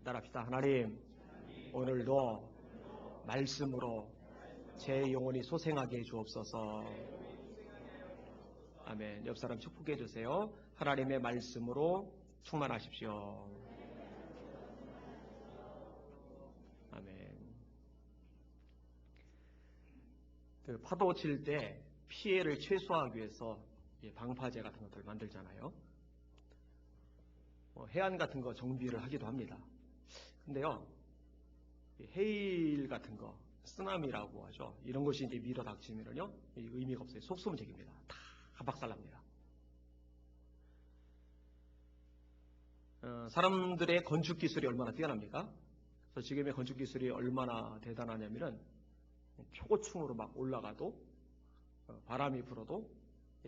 따라합시다. 하나님, 오늘도 말씀으로 제 영혼이 소생하게 해주옵소서. 아멘. 옆 사람 축복해 주세요. 하나님의 말씀으로 충만하십시오. 아멘. 파도 칠 때 피해를 최소화하기 위해서 방파제 같은 것들 만들잖아요. 해안 같은 거 정비를 하기도 합니다. 근데요, 해일 같은 거, 쓰나미라고 하죠. 이런 것이 이제 밀어 닥치면요, 의미가 없어요. 속수무책입니다. 다 박살납니다. 사람들의 건축 기술이 얼마나 뛰어납니까? 그래서 지금의 건축 기술이 얼마나 대단하냐면은 초고층으로 막 올라가도 바람이 불어도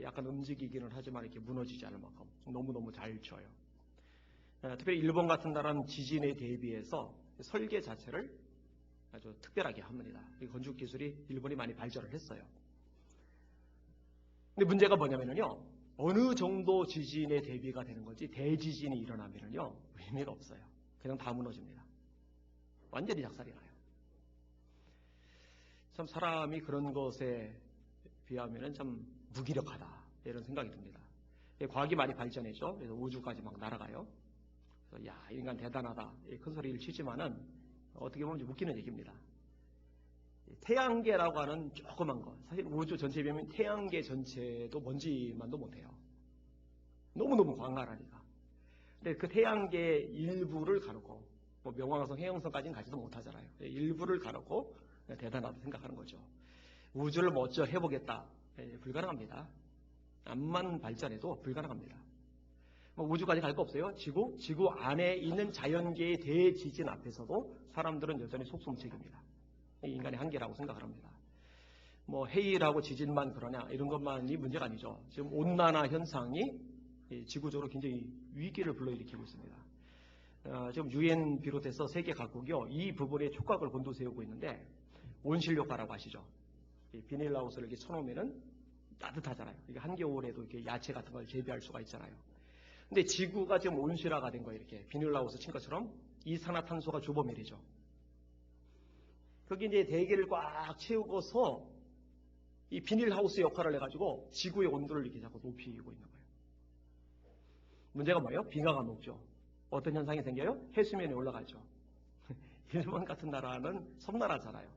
약간 움직이기는 하지만 이렇게 무너지지 않을 만큼 너무너무 잘 쳐요. 특별히 일본 같은 나라는 지진에 대비해서 설계 자체를 아주 특별하게 합니다. 이 건축 기술이 일본이 많이 발전을 했어요. 근데 문제가 뭐냐면요, 어느 정도 지진에 대비가 되는 건지 대지진이 일어나면요 의미가 없어요. 그냥 다 무너집니다. 완전히 작살이 나요. 참 사람이 그런 것에 비하면 참 무기력하다 이런 생각이 듭니다. 과학이 많이 발전했죠. 그래서 우주까지 막 날아가요. 그래서 야, 인간 대단하다 큰 소리를 치지만은 어떻게 보면 좀 웃기는 얘기입니다. 태양계라고 하는 조그만 것, 사실 우주 전체에 비하면 태양계 전체도 먼지만도 못해요. 너무너무 광활하니까. 근데 그 태양계 일부를 가르고, 뭐 명왕성, 해영성까지는 가지도 못하잖아요. 일부를 가르고 대단하다고 생각하는 거죠. 우주를 먼저 해보겠다. 불가능합니다. 암만 발전해도 불가능합니다. 뭐 우주까지 갈 거 없어요. 지구 안에 있는 자연계의 대지진 앞에서도 사람들은 여전히 속수무책입니다. 인간의 한계라고 생각을 합니다. 뭐 해일하고 지진만 그러냐 이런 것만이 문제가 아니죠. 지금 온난화 현상이 지구적으로 굉장히 위기를 불러일으키고 있습니다. 지금 유엔 비롯해서 세계 각국이요 이 부분에 촉각을 곤두세우고 있는데 온실 효과라고 아시죠? 비닐하우스를 이렇게 쳐놓으면은 따뜻하잖아요. 이게 한겨울에도 이렇게 야채 같은 걸 재배할 수가 있잖아요. 근데 지구가 지금 온실화가 된 거예요. 이렇게 비닐하우스 친 것처럼 이산화탄소가 주범이죠. 거기 이제 대기를 꽉 채우고서 이 비닐하우스 역할을 해가지고 지구의 온도를 이렇게 자꾸 높이고 있는 거예요. 문제가 뭐예요? 빙하가 녹죠. 어떤 현상이 생겨요? 해수면이 올라가죠. 일본 같은 나라는 섬나라잖아요.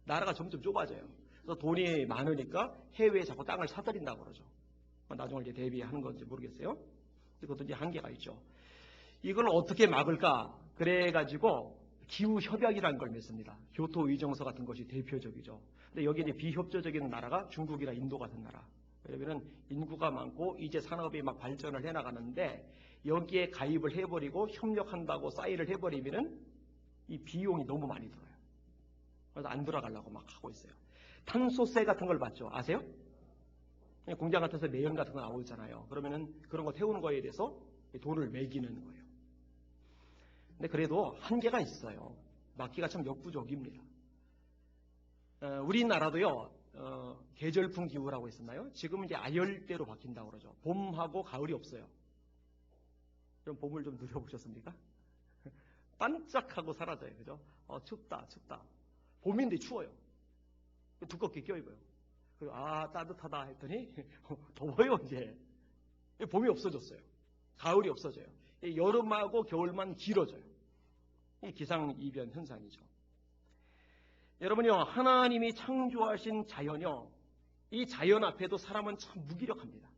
나라가 점점 좁아져요. 그래서 돈이 많으니까 해외에 자꾸 땅을 사들인다고 그러죠. 나중에 이제 대비하는 건지 모르겠어요. 이것도 이제 한계가 있죠. 이걸 어떻게 막을까? 그래가지고 기후협약이라는 걸 맺습니다. 교토 의정서 같은 것이 대표적이죠. 근데 여기 이제 비협조적인 나라가 중국이나 인도 같은 나라. 왜냐면 인구가 많고 이제 산업이 막 발전을 해나가는데 여기에 가입을 해버리고 협력한다고 사인을 해버리면은 이 비용이 너무 많이 들어요. 그래서 안 들어가려고 막 하고 있어요. 탄소세 같은 걸 받죠. 아세요? 공장 같아서 매연 같은 거 나오잖아요. 그러면은 그런 거 태우는 거에 대해서 돈을 매기는 거예요. 근데 그래도 한계가 있어요. 막기가 참 역부족입니다. 우리나라도요, 계절풍 기후라고 했었나요? 지금은 이제 아열대로 바뀐다고 그러죠. 봄하고 가을이 없어요. 그럼 봄을 좀 누려보셨습니까? 반짝하고 사라져요. 그죠? 춥다. 봄인데 추워요. 두껍게 껴입어요. 그리고 따뜻하다 했더니 더워요 이제. 봄이 없어졌어요. 가을이 없어져요. 여름하고 겨울만 길어져요. 이 기상이변 현상이죠. 여러분요, 하나님이 창조하신 자연요, 이 자연 앞에도 사람은 참 무기력합니다.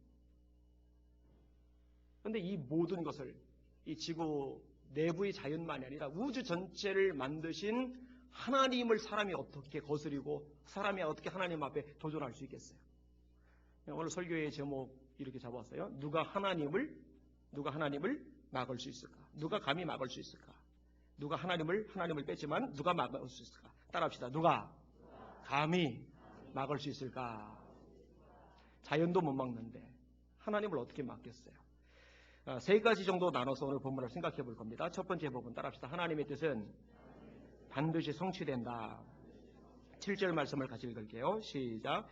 그런데 이 모든 것을 이 지구 내부의 자연만이 아니라 우주 전체를 만드신 하나님을 사람이 어떻게 거스리고 사람이 어떻게 하나님 앞에 도전할 수 있겠어요? 오늘 설교의 제목 이렇게 잡았어요. 누가 하나님을 막을 수 있을까? 누가 감히 막을 수 있을까? 누가 하나님을 뺐지만 누가 막을 수 있을까? 따라합시다. 누가 감히 막을 수 있을까? 자연도 못 막는데 하나님을 어떻게 막겠어요? 세 가지 정도 나눠서 오늘 본문을 생각해 볼 겁니다. 첫 번째 부분 따라합시다. 하나님의 뜻은 반드시 성취된다. 7절 말씀을 같이 읽을게요. 시작.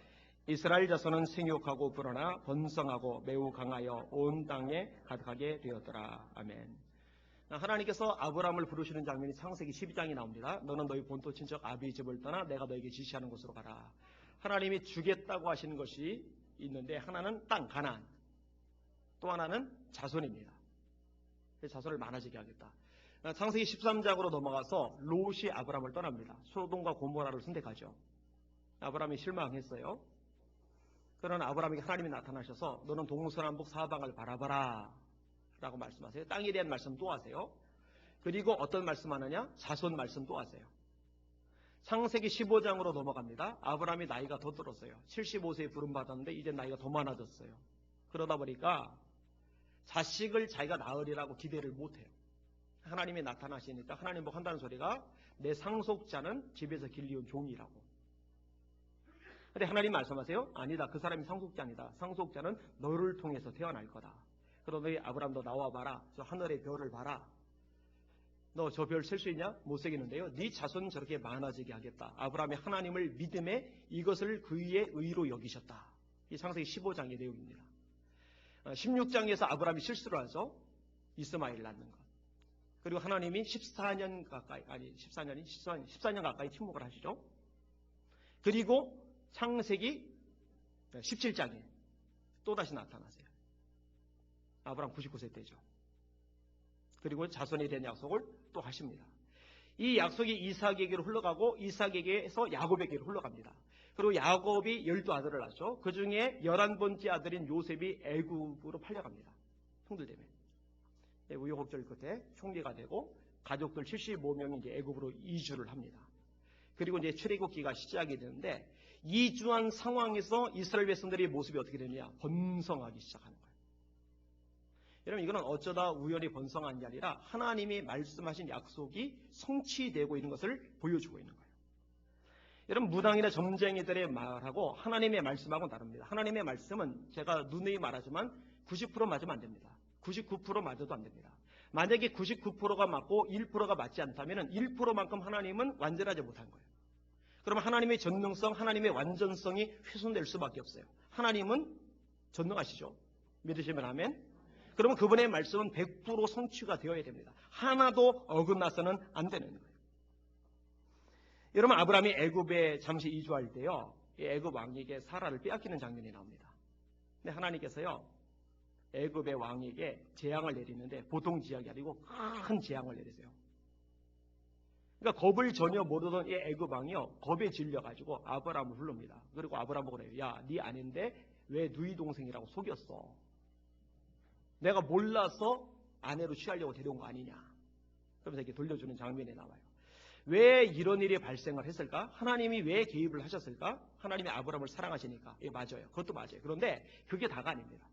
이스라엘 자손은 생육하고 불어나 번성하고 매우 강하여 온 땅에 가득하게 되었더라. 아멘. 하나님께서 아브라함을 부르시는 장면이 창세기 12장이 나옵니다. 너는 너희 본토 친척 아비의 집을 떠나 내가 너에게 지시하는 곳으로 가라. 하나님이 주겠다고 하시는 것이 있는데 하나는 땅, 가나안, 또 하나는 자손입니다. 자손을 많아지게 하겠다. 창세기 13장으로 넘어가서 롯이 아브라함을 떠납니다. 소돔과 고모라를 선택하죠. 아브라함이 실망했어요. 그러나 아브라함에게 하나님이 나타나셔서 너는 동서남북 사방을 바라봐라 라고 말씀하세요. 땅에 대한 말씀 또 하세요. 그리고 어떤 말씀하느냐? 자손 말씀 또 하세요. 창세기 15장으로 넘어갑니다. 아브라함이 나이가 더 들었어요. 75세에 부름받았는데 이제 나이가 더 많아졌어요. 그러다 보니까 자식을 자기가 낳으리라고 기대를 못해요. 하나님이 나타나시니까 하나님 뭐 한다는 소리가 내 상속자는 집에서 길리온 종이라고. 근데 하나님 말씀하세요. 아니다. 그 사람이 상속자 아니다. 상속자는 너를 통해서 태어날 거다. 그러다 너희 아브라함 너 나와봐라. 저 하늘의 별을 봐라. 너 저 별 셀 수 있냐? 못 세겠는데요. 네 자손 저렇게 많아지게 하겠다. 아브라함이 하나님을 믿음에 이것을 그의 의로 여기셨다. 이 창세기 15장의 내용입니다. 16장에서 아브라함이 실수를 하죠. 이스마엘 낳는 것. 그리고 하나님이 14년 가까이 침묵을 하시죠. 그리고 창세기 17장에 또다시 나타나세요. 아브라함 99세 때죠. 그리고 자손에 대한 약속을 또 하십니다. 이 약속이 이삭에게로 흘러가고 이삭에게서 야곱에게로 흘러갑니다. 그리고 야곱이 12아들을 낳죠. 그 중에 11번째 아들인 요셉이 애굽으로 팔려갑니다. 형들 때문에. 우여곡절 끝에 총리가 되고 가족들 75명이 이제 애굽으로 이주를 합니다. 그리고 이제 출애굽기가 시작이 되는데 이주한 상황에서 이스라엘 백성들의 모습이 어떻게 되느냐? 번성하기 시작하는 거예요. 여러분 이거는 어쩌다 우연히 번성한 게 아니라 하나님이 말씀하신 약속이 성취되고 있는 것을 보여주고 있는 거예요. 여러분 무당이나 점쟁이들의 말하고 하나님의 말씀하고는 다릅니다. 하나님의 말씀은 제가 누누이 말하지만 90% 맞으면 안 됩니다. 99% 맞아도 안 됩니다. 만약에 99%가 맞고 1%가 맞지 않다면 1%만큼 하나님은 완전하지 못한 거예요. 그러면 하나님의 전능성, 하나님의 완전성이 훼손될 수밖에 없어요. 하나님은 전능하시죠. 믿으시면 아멘. 그러면 그분의 말씀은 100% 성취가 되어야 됩니다. 하나도 어긋나서는 안 되는 거예요. 여러분 아브라함이 애굽에 잠시 이주할 때요. 애굽 왕에게 사라를 빼앗기는 장면이 나옵니다. 근데 하나님께서요. 애굽의 왕에게 재앙을 내리는데 보통 재앙이 아니고 큰 재앙을 내리세요. 그러니까 겁을 전혀 모르던 이 애굽 왕이요. 겁에 질려가지고 아브라함을 부릅니다. 그리고 아브라함 보고 그래요. 야, 네 아내인데 왜 누이 동생이라고 속였어? 내가 몰라서 아내로 취하려고 데려온 거 아니냐. 그러면서 이렇게 돌려주는 장면이 나와요. 왜 이런 일이 발생을 했을까? 하나님이 왜 개입을 하셨을까? 하나님이 아브라함을 사랑하시니까. 예, 맞아요. 그것도 맞아요. 그런데 그게 다가 아닙니다.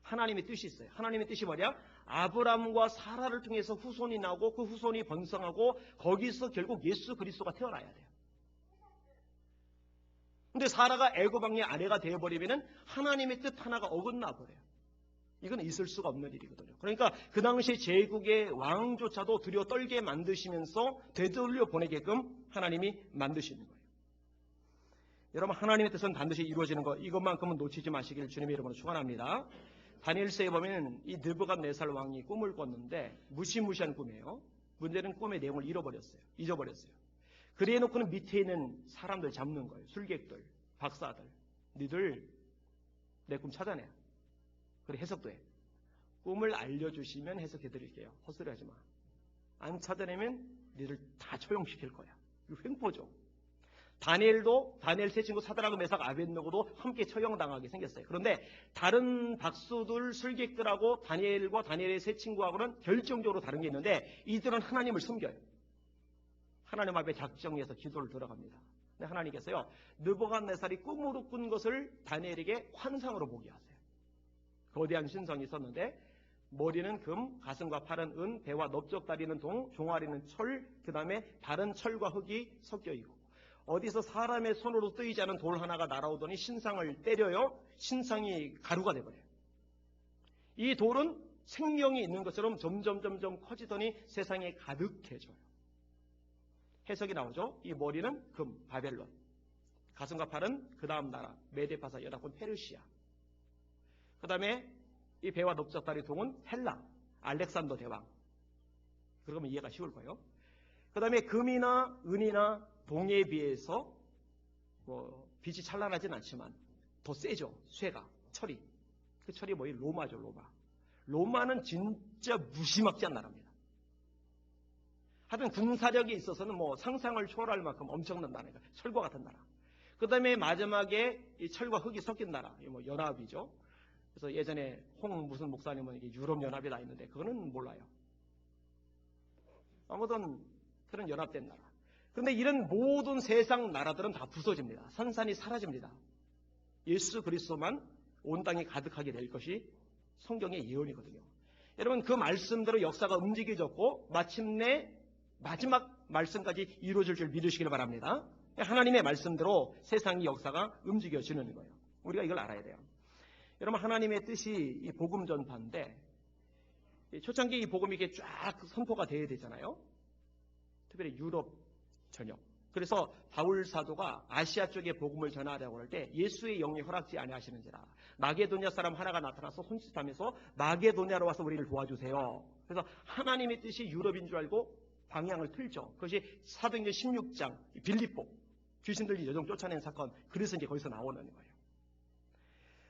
하나님의 뜻이 있어요. 하나님의 뜻이 뭐냐? 아브라함과 사라를 통해서 후손이 나오고 그 후손이 번성하고 거기서 결국 예수 그리스도가 태어나야 돼요. 근데 사라가 애굽 왕의 아내가 되어버리면 하나님의 뜻 하나가 어긋나 버려요. 이건 있을 수가 없는 일이거든요. 그러니까 그 당시 제국의 왕조차도 두려워 떨게 만드시면서 되돌려 보내게끔 하나님이 만드시는 거예요. 여러분 하나님의 뜻은 반드시 이루어지는 것, 이것만큼은 놓치지 마시길 주님의 이름으로 축원합니다. 다니엘서에 보면 이 느부갓네살 왕이 꿈을 꿨는데 무시무시한 꿈이에요. 문제는 꿈의 내용을 잊어버렸어요. 그래 놓고는 밑에 있는 사람들 잡는 거예요. 술객들, 박사들. 니들 내 꿈 찾아내. 그래 해석도 해. 꿈을 알려주시면 해석해 드릴게요. 헛소리 하지 마. 안 찾아내면 니들 다 처형시킬 거야. 이거 횡포죠. 다니엘도 다니엘 세 친구 사드락 메삭 아벳느고도 함께 처형당하게 생겼어요. 그런데 다른 박수들 술객들하고 다니엘과 다니엘의 세 친구하고는 결정적으로 다른 게 있는데 이들은 하나님을 숨겨요. 하나님 앞에 작정해서 기도를 들어갑니다. 근데 하나님께서요 느부갓네살이 꿈으로 꾼 것을 다니엘에게 환상으로 보게 하세요. 거대한 신성이 있었는데 머리는 금, 가슴과 팔은 은, 배와 넓적다리는 동, 종아리는 철, 그 다음에 발은 철과 흙이 섞여 있고 어디서 사람의 손으로 뜨이지 않은 돌 하나가 날아오더니 신상을 때려요. 신상이 가루가 돼버려요. 이 돌은 생명이 있는 것처럼 점점 커지더니 세상에 가득해져요. 해석이 나오죠. 이 머리는 금, 바벨론, 가슴과 팔은 그 다음 나라 메데파사 연합군 페르시아, 그 다음에 이 배와 넓적다리 동은 헬라, 알렉산더 대왕, 그러면 이해가 쉬울 거예요. 그 다음에 금이나 은이나 동에 비해서 빛이 찬란하진 않지만 더 세죠. 쇠가, 철이. 그 철이 뭐예요? 로마죠, 로마. 로마는 진짜 무시막지한 나라입니다. 하여튼 군사력에 있어서는 상상을 초월할 만큼 엄청난 나라니까. 철과 같은 나라. 그 다음에 마지막에 이 철과 흙이 섞인 나라. 연합이죠. 그래서 예전에 무슨 목사님은 이게 유럽연합이다 했는데 그거는 몰라요. 아무튼 그런 연합된 나라. 그런데 이런 모든 세상 나라들은 다 부서집니다. 산산이 사라집니다. 예수 그리스도만 온 땅에 가득하게 될 것이 성경의 예언이거든요. 여러분 그 말씀대로 역사가 움직여졌고 마침내 마지막 말씀까지 이루어질 줄 믿으시길 바랍니다. 하나님의 말씀대로 세상의 역사가 움직여지는 거예요. 우리가 이걸 알아야 돼요. 여러분 하나님의 뜻이 이 복음 전파인데 초창기 이 복음이 이렇게 쫙 선포가 돼야 되잖아요. 특별히 유럽 전역. 그래서 바울 사도가 아시아 쪽에 복음을 전하려고 할 때 예수의 영이 허락지 아니하시는지라 마게도냐 사람 하나가 나타나서 손짓하면서 마게도냐로 와서 우리를 도와주세요. 그래서 하나님의 뜻이 유럽인 줄 알고 방향을 틀죠. 그것이 사도행전 16장 빌립보 귀신들이 여정 쫓아낸 사건. 그래서 이제 거기서 나오는 거예요.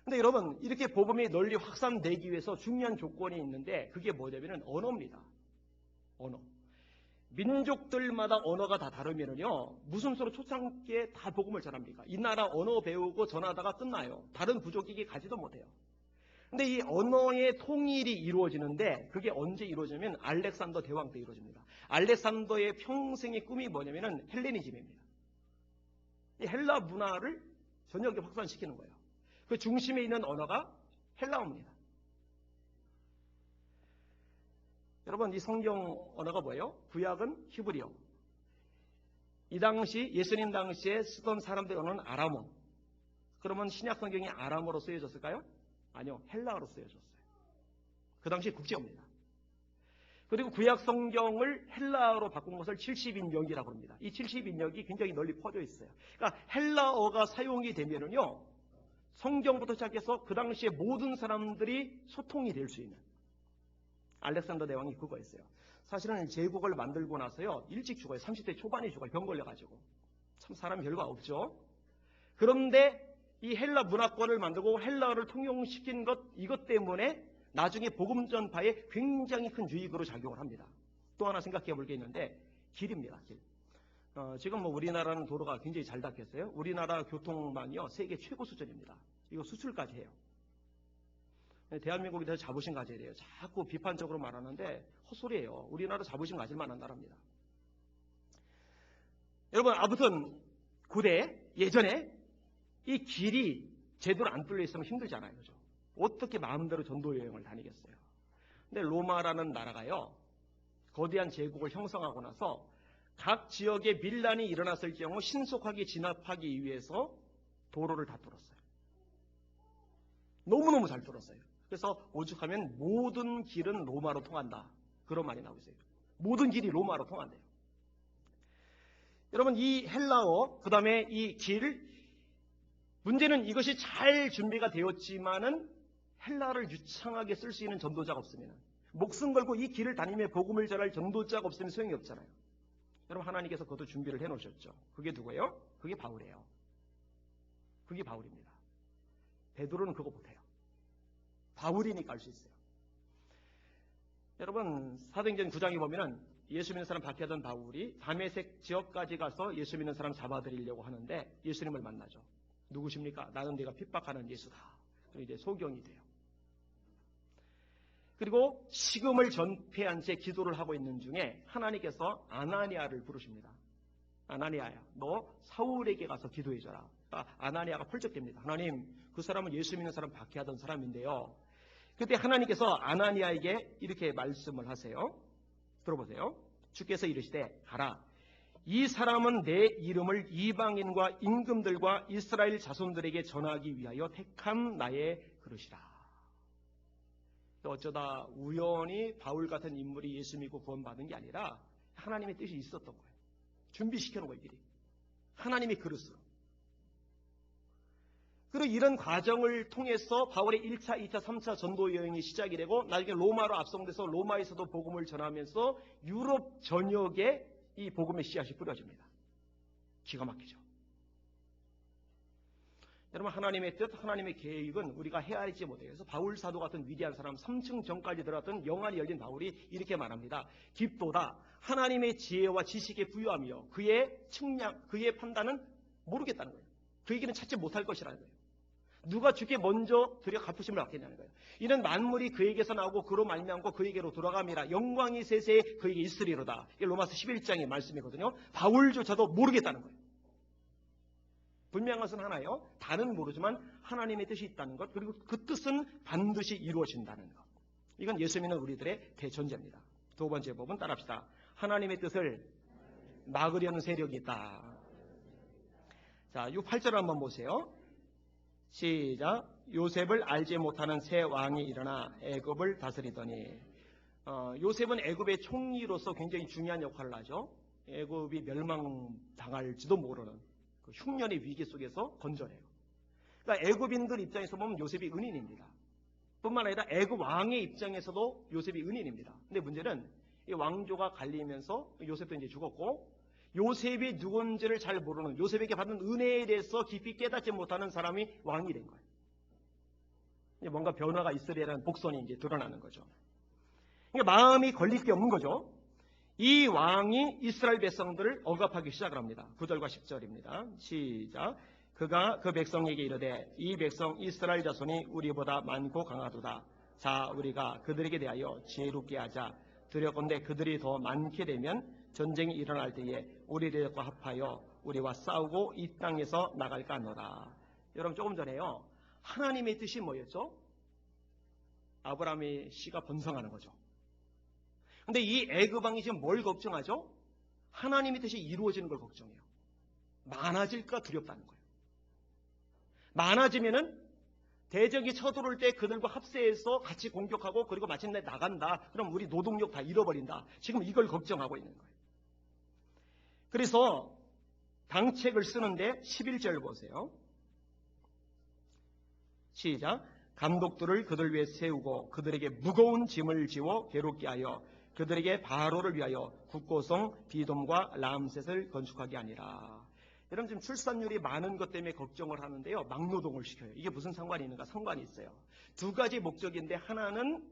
근데 여러분 이렇게 복음이 널리 확산되기 위해서 중요한 조건이 있는데 그게 뭐냐면은 언어입니다. 언어. 민족들마다 언어가 다 다르면은요 무슨 수로 초창기에 다 복음을 전합니까? 이 나라 언어 배우고 전하다가 끝나요. 다른 부족에게 가지도 못해요. 근데 이 언어의 통일이 이루어지는데 그게 언제 이루어지냐면 알렉산더 대왕 때 이루어집니다. 알렉산더의 평생의 꿈이 뭐냐면은 헬레니즘입니다. 이 헬라 문화를 전역에 확산시키는 거예요. 그 중심에 있는 언어가 헬라어입니다. 여러분 이 성경 언어가 뭐예요? 구약은 히브리어. 이 당시 예수님 당시에 쓰던 사람들의 언어는 아람어. 그러면 신약 성경이 아람어로 쓰여졌을까요? 아니요. 헬라어로 쓰여졌어요. 그 당시 국제어입니다. 그리고 구약 성경을 헬라어로 바꾼 것을 70인역이라고 합니다. 이 70인역이 굉장히 널리 퍼져 있어요. 그러니까 헬라어가 사용이 되면은요 성경부터 시작해서 그 당시에 모든 사람들이 소통이 될 수 있는 알렉산더 대왕이 그거였어요. 사실은 제국을 만들고 나서요 일찍 죽어요. 30대 초반에 죽어요. 병 걸려가지고. 참 사람이 별거 없죠. 그런데 이 헬라 문화권을 만들고 헬라어를 통용시킨 이것 때문에 나중에 복음 전파에 굉장히 큰 유익으로 작용을 합니다. 또 하나 생각해 볼 게 있는데 길입니다. 길. 지금 우리나라는 도로가 굉장히 잘 닦였어요. 우리나라 교통망이요 세계 최고 수준입니다. 이거 수출까지 해요. 대한민국에 대해서 자부심 가져야 돼요. 자꾸 비판적으로 말하는데 헛소리예요. 우리나라 자부심 가질 만한 나라입니다. 여러분 아무튼 예전에 이 길이 제대로 안 뚫려 있으면 힘들잖아요. 그죠? 어떻게 마음대로 전도 여행을 다니겠어요. 근데 로마라는 나라가요 거대한 제국을 형성하고 나서 각 지역에 밀란이 일어났을 경우 신속하게 진압하기 위해서 도로를 다 뚫었어요. 너무너무 잘 뚫었어요. 그래서 오죽하면 모든 길은 로마로 통한다. 그런 말이 나오고 있어요. 모든 길이 로마로 통한대요. 여러분 이 헬라어 그 다음에 이 길 문제는 이것이 잘 준비가 되었지만은 헬라어를 유창하게 쓸 수 있는 전도자가 없으면 목숨 걸고 이 길을 다니며 복음을 전할 전도자가 없으면 소용이 없잖아요. 여러분 하나님께서 그것도 준비를 해놓으셨죠. 그게 누구예요? 그게 바울이에요. 그게 바울입니다. 베드로는 그거 못해요. 바울이니까 알 수 있어요. 여러분 사도행전 9장에 보면은 예수 믿는 사람 박해하던 바울이 다메섹 지역까지 가서 예수 믿는 사람 잡아들이려고 하는데 예수님을 만나죠. 누구십니까? 나는 네가 핍박하는 예수다. 그럼 이제 소경이 돼요. 그리고 식음을 전폐한 채 기도를 하고 있는 중에 하나님께서 아나니아를 부르십니다. 아나니아야, 너 사울에게 가서 기도해줘라. 아나니아가 펄쩍댑니다. 하나님, 그 사람은 예수 믿는 사람 박해하던 사람인데요. 그때 하나님께서 아나니아에게 이렇게 말씀을 하세요. 들어보세요. 주께서 이르시되 가라. 이 사람은 내 이름을 이방인과 임금들과 이스라엘 자손들에게 전하기 위하여 택한 나의 그릇이라. 어쩌다 우연히 바울 같은 인물이 예수 믿고 구원받은 게 아니라 하나님의 뜻이 있었던 거예요. 준비시켜놓은 거예요. 미리. 하나님의 그릇으로. 그리고 이런 과정을 통해서 바울의 1차, 2차, 3차 전도 여행이 시작이 되고 나중에 로마로 압송돼서 로마에서도 복음을 전하면서 유럽 전역에 이 복음의 씨앗이 뿌려집니다. 기가 막히죠. 여러분, 하나님의 뜻, 하나님의 계획은 우리가 헤아리지 못해요. 그래서 바울 사도 같은 위대한 사람, 3층 전까지 들어갔던 영안이 열린 바울이 이렇게 말합니다. 깊도다 하나님의 지혜와 지식에 부유하며 그의 측량, 그의 판단은 모르겠다는 거예요. 그에게는 찾지 못할 것이라는 거예요. 누가 주께 먼저 드려 갚으심을 받겠냐는 거예요. 이는 만물이 그에게서 나오고 그로 말미암고 그에게로 돌아감이라 영광이 세세에 그에게 있으리로다. 이게 로마서 11장의 말씀이거든요. 바울조차도 모르겠다는 거예요. 분명한 것은 하나예요. 다는 모르지만 하나님의 뜻이 있다는 것, 그리고 그 뜻은 반드시 이루어진다는 것. 이건 예수 믿는 우리들의 대전제입니다. 두 번째 법은 따라합시다. 하나님의 뜻을 막으려는 세력이 있다. 자, 8절 한번 보세요. 시작. 요셉을 알지 못하는 새 왕이 일어나 애굽을 다스리더니, 요셉은 애굽의 총리로서 굉장히 중요한 역할을 하죠. 애굽이 멸망당할지도 모르는 그 흉년의 위기 속에서 건져내요. 그러니까 애굽인들 입장에서 보면 요셉이 은인입니다. 뿐만 아니라 애굽 왕의 입장에서도 요셉이 은인입니다. 근데 문제는 이 왕조가 갈리면서 요셉도 이제 죽었고, 요셉이 누군지를 잘 모르는, 요셉에게 받은 은혜에 대해서 깊이 깨닫지 못하는 사람이 왕이 된 거예요. 뭔가 변화가 있으리라는 복선이 이제 드러나는 거죠. 그러니까 마음이 걸릴 게 없는 거죠. 이 왕이 이스라엘 백성들을 억압하기 시작을 합니다. 9절과 10절입니다. 시작. 그가 그 백성에게 이르되 이 백성 이스라엘 자손이 우리보다 많고 강하도다. 자, 우리가 그들에게 대하여 지혜롭게 하자. 두렵건대 그들이 더 많게 되면 전쟁이 일어날 때에 우리들과 합하여 우리와 싸우고 이 땅에서 나갈까 하노라. 여러분, 조금 전에요, 하나님의 뜻이 뭐였죠? 아브라함의 씨가 번성하는 거죠. 근데 이 애굽 왕이 지금 뭘 걱정하죠? 하나님의 뜻이 이루어지는 걸 걱정해요. 많아질까 두렵다는 거예요. 많아지면은 대적이 쳐들어올 때 그들과 합세해서 같이 공격하고 그리고 마침내 나간다. 그럼 우리 노동력 다 잃어버린다. 지금 이걸 걱정하고 있는 거예요. 그래서 당책을 쓰는데 11절 보세요. 시작. 감독들을 그들 위해 세우고 그들에게 무거운 짐을 지워 괴롭게 하여 그들에게 바로를 위하여 국고성 비돔과 람셋을 건축하게 하니라. 여러분, 지금 출산율이 많은 것 때문에 걱정을 하는데요, 막노동을 시켜요. 이게 무슨 상관이 있는가? 상관이 있어요. 두 가지 목적인데, 하나는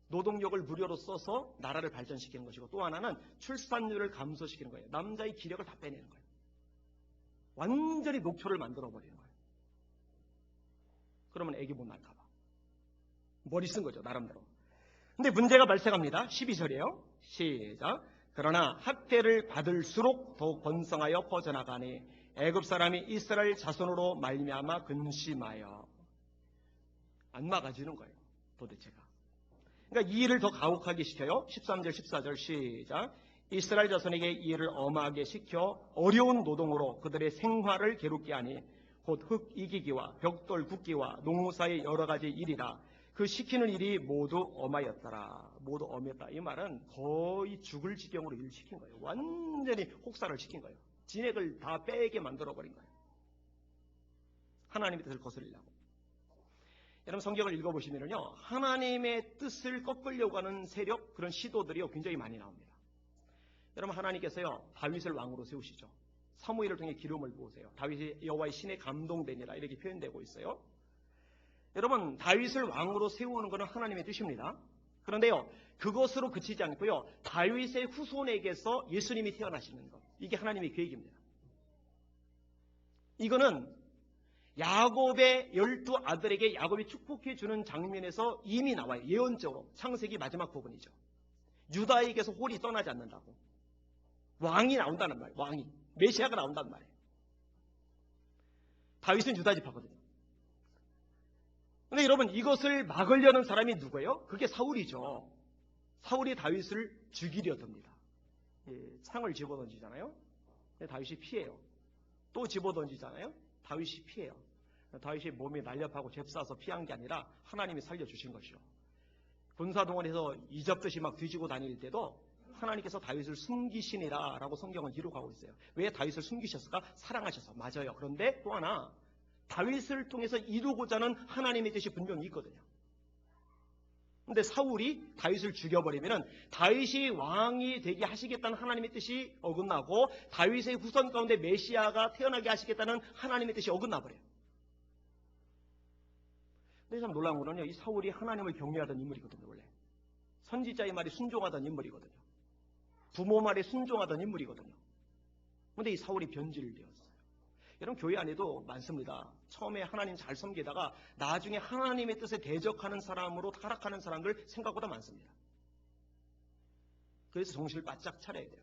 노동력을 무료로 써서 나라를 발전시키는 것이고, 또 하나는 출산율을 감소시키는 거예요. 남자의 기력을 다 빼내는 거예요. 완전히 녹초를 만들어버리는 거예요. 그러면 애기 못 낳을까 봐. 머리 쓴 거죠, 나름대로. 근데 문제가 발생합니다. 12절이에요. 시작. 그러나 학대를 받을수록 더욱 번성하여 퍼져나가니 애굽 사람이 이스라엘 자손으로 말미암아 근심하여. 안 막아지는 거예요, 도대체가. 그러니까 이 일을 더 가혹하게 시켜요. 13절 14절 시작. 이스라엘 자손에게 이 일을 엄하게 시켜 어려운 노동으로 그들의 생활을 괴롭게 하니 곧 흙 이기기와 벽돌 굽기와 농사의 여러 가지 일이라. 그 시키는 일이 모두 엄하였더라. 모두 엄했다. 이 말은 거의 죽을 지경으로 일을 시킨 거예요. 완전히 혹사를 시킨 거예요. 진액을 다 빼게 만들어버린 거예요. 하나님의 뜻을 거스리려고. 여러분, 성경을 읽어보시면요, 하나님의 뜻을 꺾으려고 하는 세력, 그런 시도들이 굉장히 많이 나옵니다. 여러분, 하나님께서요, 다윗을 왕으로 세우시죠. 사무엘을 통해 기름을 부으세요. 다윗이 여호와의 신에 감동되니라, 이렇게 표현되고 있어요. 여러분, 다윗을 왕으로 세우는 것은 하나님의 뜻입니다. 그런데요, 그것으로 그치지 않고요, 다윗의 후손에게서 예수님이 태어나시는 것, 이게 하나님의 계획입니다. 이거는 야곱의 12아들에게 야곱이 축복해 주는 장면에서 이미 나와요. 예언적으로. 창세기 마지막 부분이죠. 유다에게서 홀이 떠나지 않는다고. 왕이 나온다는 말이에요. 왕이. 메시아가 나온다는 말이에요. 다윗은 유다 지파거든요. 근데 여러분, 이것을 막으려는 사람이 누구예요? 그게 사울이죠. 사울이 다윗을 죽이려 듭니다. 창을 집어던지잖아요. 다윗이 피해요. 또 집어던지잖아요. 다윗이 피해요. 다윗이 몸이 날렵하고 잽싸서 피한 게 아니라 하나님이 살려주신 것이요. 군사동원에서 이잡듯이 막 뒤지고 다닐 때도 하나님께서 다윗을 숨기시니라 라고 성경은 기록하고 있어요. 왜 다윗을 숨기셨을까? 사랑하셔서. 맞아요. 그런데 또 하나, 다윗을 통해서 이루고자 하는 하나님의 뜻이 분명히 있거든요. 근데 사울이 다윗을 죽여버리면 다윗이 왕이 되게 하시겠다는 하나님의 뜻이 어긋나고 다윗의 후손 가운데 메시아가 태어나게 하시겠다는 하나님의 뜻이 어긋나버려요. 근데 참 놀라운 거는요, 이 사울이 하나님을 경외하던 인물이거든요. 원래 선지자의 말에 순종하던 인물이거든요. 부모 말에 순종하던 인물이거든요. 근데 이 사울이 변질되었어요. 여러분, 교회 안에도 많습니다. 처음에 하나님 잘 섬기다가 나중에 하나님의 뜻에 대적하는 사람으로 타락하는 사람들 생각보다 많습니다. 그래서 정신을 바짝 차려야 돼요.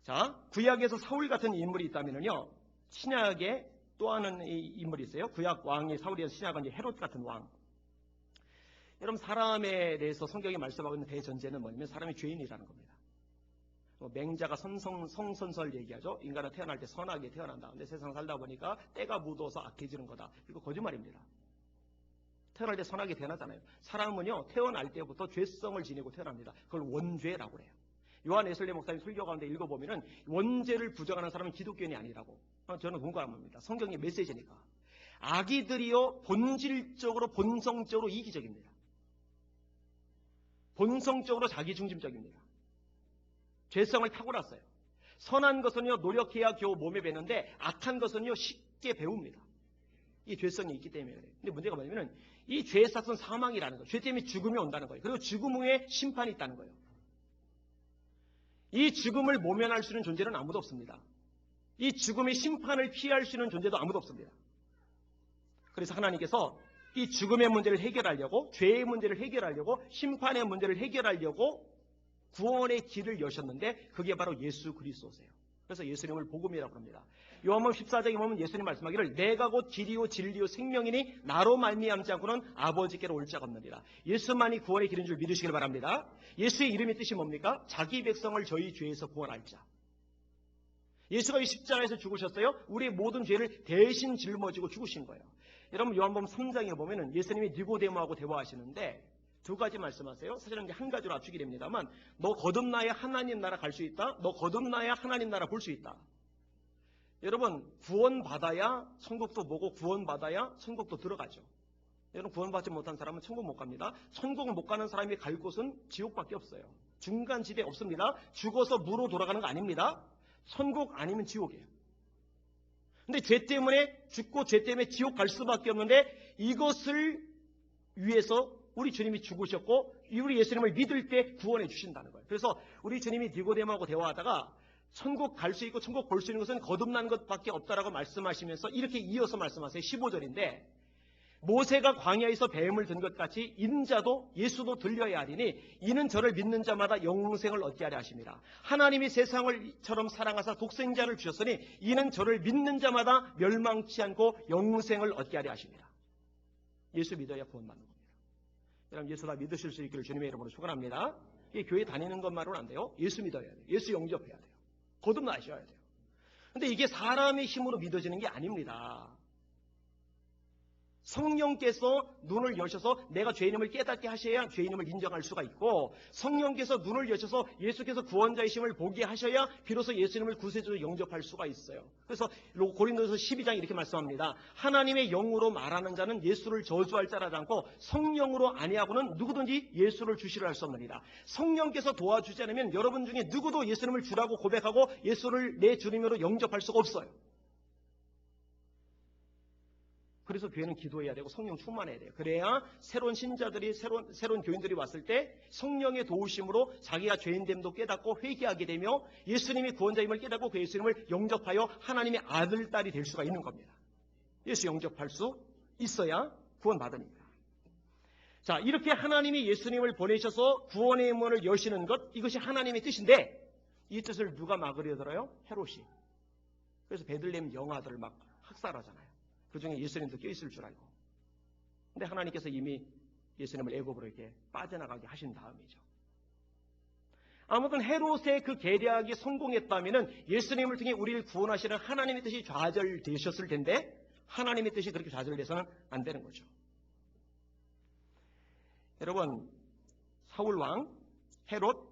자, 구약에서 사울 같은 인물이 있다면요, 신약에 또 하는 인물이 있어요. 구약 왕이 사울이어서 신약은 이제 헤롯 같은 왕. 여러분, 사람에 대해서 성경이 말씀하고 있는 대전제는 뭐냐면 사람이 죄인이라는 겁니다. 맹자가 성선설 얘기하죠. 인간은 태어날 때 선하게 태어난다. 근데 세상 살다 보니까 때가 묻어서 악해지는 거다. 이거 거짓말입니다. 태어날 때 선하게 태어나잖아요. 사람은요, 태어날 때부터 죄성을 지니고 태어납니다. 그걸 원죄라고 해요. 요한 웨슬리 목사님 설교 가운데 읽어보면은 원죄를 부정하는 사람은 기독교인이 아니라고 저는 공감합니다. 성경의 메시지니까. 아기들이요, 본질적으로 본성적으로 이기적입니다. 본성적으로 자기중심적입니다. 죄성을 타고났어요. 선한 것은요, 노력해야 겨우 몸에 배는데 악한 것은요, 쉽게 배웁니다. 이 죄성이 있기 때문에 그래요. 근데 문제가 뭐냐면 이 죄의 삭은 사망이라는 거예요. 죄 때문에 죽음이 온다는 거예요. 그리고 죽음 후에 심판이 있다는 거예요. 이 죽음을 모면할 수 있는 존재는 아무도 없습니다. 이 죽음의 심판을 피할 수 있는 존재도 아무도 없습니다. 그래서 하나님께서 이 죽음의 문제를 해결하려고, 죄의 문제를 해결하려고, 심판의 문제를 해결하려고 구원의 길을 여셨는데 그게 바로 예수 그리스도세요. 그래서 예수님을 복음이라고 합니다. 요한복음 14장에 보면 예수님 말씀하기를 내가 곧 길이요 진리요 생명이니 나로 말미암지 않고는 아버지께로 올 자가 없느니라. 예수만이 구원의 길인 줄 믿으시길 바랍니다. 예수의 이름의 뜻이 뭡니까? 자기 백성을 저희 죄에서 구원할 자. 예수가 이 십자가에서 죽으셨어요. 우리의 모든 죄를 대신 짊어지고 죽으신 거예요. 여러분, 요한복음 3장에 보면은 예수님이 니고데모하고 대화하시는데 두 가지 말씀하세요. 사실은 이제 한 가지로 압축이 됩니다만, 너 거듭나야 하나님 나라 갈 수 있다. 너 거듭나야 하나님 나라 볼 수 있다. 여러분, 구원받아야 천국도 보고 구원받아야 천국도 들어가죠. 여러분, 구원받지 못한 사람은 천국 못 갑니다. 천국을 못 가는 사람이 갈 곳은 지옥밖에 없어요. 중간 지대 없습니다. 죽어서 무로 돌아가는 거 아닙니다. 천국 아니면 지옥이에요. 근데 죄 때문에 죽고 죄 때문에 지옥 갈 수밖에 없는데 이것을 위해서 우리 주님이 죽으셨고 우리 예수님을 믿을 때 구원해 주신다는 거예요. 그래서 우리 주님이 니고데모하고 대화하다가 천국 갈 수 있고 천국 볼 수 있는 것은 거듭난 것밖에 없다라고 말씀하시면서 이렇게 이어서 말씀하세요. 15절인데 모세가 광야에서 뱀을 든 것 같이 인자도 예수도 들려야 하리니 이는 저를 믿는 자마다 영생을 얻게 하려 하심이라. 하나님이 세상을처럼 사랑하사 독생자를 주셨으니 이는 저를 믿는 자마다 멸망치 않고 영생을 얻게 하려 하심이라. 예수 믿어야 구원받는 겁니다. 여러분, 예수 다 믿으실 수 있기를 주님의 이름으로 축원합니다. 이게 교회 다니는 것만으로는 안 돼요. 예수 믿어야 돼요. 예수 영접해야 돼요. 거듭나셔야 돼요. 근데 이게 사람의 힘으로 믿어지는 게 아닙니다. 성령께서 눈을 여셔서 내가 죄인임을 깨닫게 하셔야 죄인임을 인정할 수가 있고, 성령께서 눈을 여셔서 예수께서 구원자이심을 보게 하셔야 비로소 예수님을 구세주로 영접할 수가 있어요. 그래서 고린도서 12장 이렇게 말씀합니다. 하나님의 영으로 말하는 자는 예수를 저주할 자라지 않고 성령으로 아니하고는 누구든지 예수를 주시려 할 수 없느니라. 성령께서 도와주지 않으면 여러분 중에 누구도 예수님을 주라고 고백하고 예수를 내 주님으로 영접할 수가 없어요. 그래서 교회는 기도해야 되고 성령 충만해야 돼요. 그래야 새로운 신자들이 새로운 교인들이 왔을 때 성령의 도우심으로 자기가 죄인됨도 깨닫고 회개하게 되며 예수님이 구원자임을 깨닫고 그 예수님을 영접하여 하나님의 아들, 딸이 될 수가 있는 겁니다. 예수 영접할 수 있어야 구원받으니까. 자, 이렇게 하나님이 예수님을 보내셔서 구원의 문을 여시는 것, 이것이 하나님의 뜻인데 이 뜻을 누가 막으려 들어요? 헤롯이. 그래서 베들레헴 영아들을 막 학살하잖아요. 그 중에 예수님도 껴있을 줄 알고. 근데 하나님께서 이미 예수님을 애굽으로 이렇게 빠져나가게 하신 다음이죠. 아무튼 헤롯의 그 계략이 성공했다면 예수님을 통해 우리를 구원하시는 하나님의 뜻이 좌절되셨을 텐데 하나님의 뜻이 그렇게 좌절돼서는 안 되는 거죠. 여러분, 사울왕, 헤롯,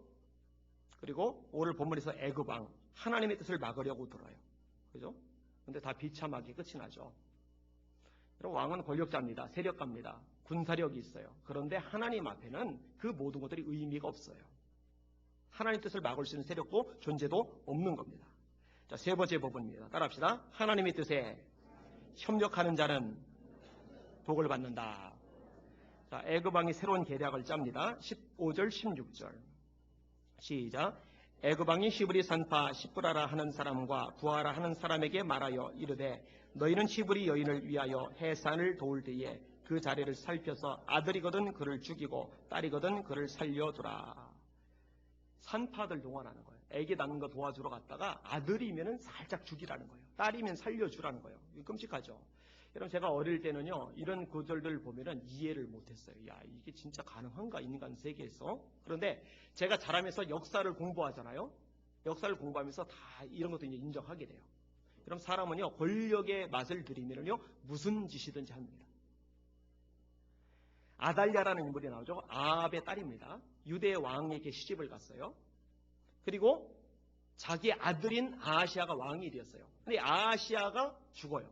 그리고 오늘 본문에서 애굽왕, 하나님의 뜻을 막으려고 들어요. 그죠? 근데 다 비참하게 끝이 나죠. 여러분, 왕은 권력자입니다. 세력가입니다. 군사력이 있어요. 그런데 하나님 앞에는 그 모든 것들이 의미가 없어요. 하나님 뜻을 막을 수 있는 세력도 존재도 없는 겁니다. 자, 세 번째 법입니다. 따라합시다. 하나님의 뜻에 협력하는 자는 복을 받는다. 자, 애굽왕이 새로운 계략을 짭니다. 15절, 16절. 시작. 애굽왕이 히브리 산파 시브라라 하는 사람과 부하라 하는 사람에게 말하여 이르되 너희는 히브리 여인을 위하여 해산을 도울 때에 그 자리를 살펴서 아들이거든 그를 죽이고 딸이거든 그를 살려두라. 산파들 동원하는 거예요. 애기 낳는 거 도와주러 갔다가 아들이면 살짝 죽이라는 거예요. 딸이면 살려주라는 거예요. 끔찍하죠. 여러분, 제가 어릴 때는요, 이런 구절들을 보면은 이해를 못했어요. 야, 이게 진짜 가능한가, 인간 세계에서? 그런데 제가 자라면서 역사를 공부하잖아요. 역사를 공부하면서 다 이런 것도 이제 인정하게 돼요. 그럼 사람은요, 권력의 맛을 들이면은요, 무슨 짓이든지 합니다. 아달랴라는 인물이 나오죠. 아합의 딸입니다. 유대 왕에게 시집을 갔어요. 그리고 자기 아들인 아하시아가 왕이 되었어요. 근데 아하시아가 죽어요.